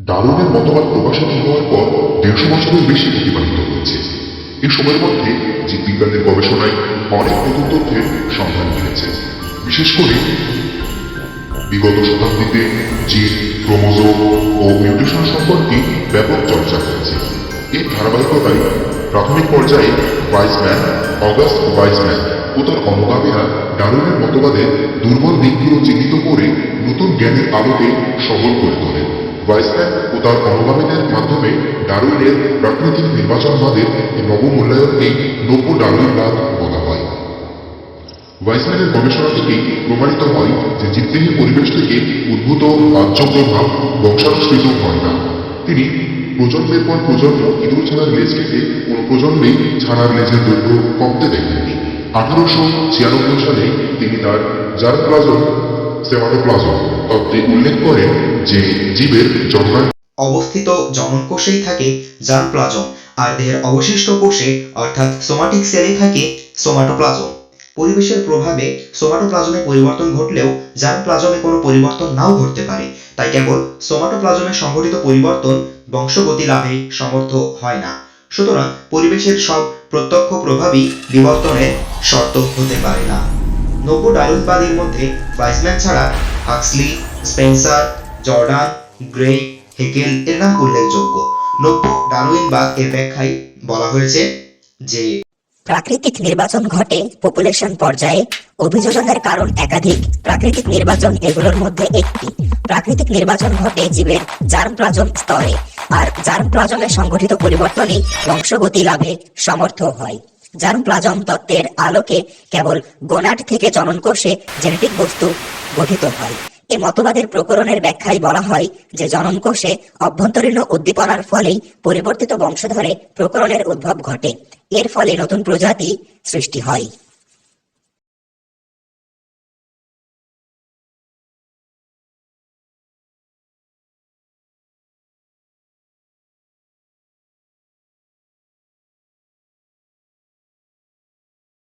ডারউইনের মতবাদ প্রকাশিত হওয়ার পর ১৫০ বছরের বেশি অতিবাহিত হয়েছে। এই সময়ের মধ্যে জীববিজ্ঞানের গবেষণায় অনেক নতুন তথ্যের সন্ধান মিলেছে। বিশেষ করে বিগত শতাব্দীতে জীব, ক্রোমোজোম ও মিউটেশন সম্পর্কে ব্যাপক চর্চা হয়েছে। এই ধারাবাহিকতায় প্রাথমিক পর্যায়ে অগাস্ট ওয়াইজম্যান ও তার অনুগামীরা ডারউইনের মতবাদের দুর্বল দিকগুলো চিহ্নিত করে নতুন জ্ঞানের আলোকে সবল করে তোলেন। ওয়াইজম্যান ও তার অনুগামীদের মাধ্যমে ডারউইনের প্রাকৃতিক নির্বাচনবাদের নবমূল্যায়নকেই নব্য ডারউইনবাদ বলা হয়। ওয়াইজম্যানের গবেষণা থেকেই প্রমাণিত হয় যে জীবদেহে পরিবেশ থেকে উদ্ভূত বাহ্যজ্ঞ ভাব বংশানুসৃত হয় না। তিনি প্রজন্মের পর প্রজন্ম ইঁদুর ছাড়ার লেজ কেটে কোনো প্রজন্মেই ছাড়ার লেজের দৈর্ঘ্য কমতে দেখেননি। 1896 সালে তিনি তার জার্মপ্লাজম সেমাটোপ্লাজম তত্ত্বে উল্লেখ করেন যে জীবের জন্মায় অবস্থিত জননকোষেই থাকে জার্মপ্লাজম, আর দেহের অবশিষ্ট কোষে অর্থাৎ সোমাটিক সেলে থাকে সোমাটোপ্লাজম। পরিবেশের প্রভাবে সোমাটোপ্লাজমে পরিবর্তন ঘটলেও জার্মপ্লাজমে কোনো পরিবর্তন নাও ঘটতে পারে, তাই কেবল সোমাটোপ্লাজমে সংঘটিত পরিবর্তন বংশগতি লাভে সমর্থ হয় না। সুতরাং পরিবেশের সব প্রত্যক্ষ প্রভাবই বিবর্তনের শর্ত হতে পারে না। নব্য ডারউইনবাদীর মধ্যে ওয়াইজম্যান ছাড়া Huxley, Spencer, Jordan, Gray, Hegel এর নাম উল্লেখযোগ্য। নব্য ডারউইনবাদ এর ব্যাখ্যায় বলা হয়েছে যে প্রাকৃতিক নির্বাচন ঘটে পপুলেশন পর্যায়ে। অভিযোজনের কারণ একাধিক, প্রাকৃতিক নির্বাচন এগুলোর মধ্যে একটি। প্রাকৃতিক নির্বাচন ঘটে জীবের জার্মপ্লাজম স্তরে, আর জার্মপ্লাজমে সংঘটিত পরিবর্তনই বংশগতি লাভে সমর্থ হয়। জার্মপ্লাজম তত্ত্বের আলোকে কেবল গোনাড থেকে জননকোষে জেনেটিক বস্তু গঠিত হয়। এ মতবাদের প্রকরণের ব্যাখ্যায় বলা হয় যে জননকোষে অভ্যন্তরীণ উদ্দীপনার ফলেই পরিবর্তিত বংশধরে প্রকরণের উদ্ভব ঘটে। এর ফলে নতুন প্রজাতি সৃষ্টি হয়।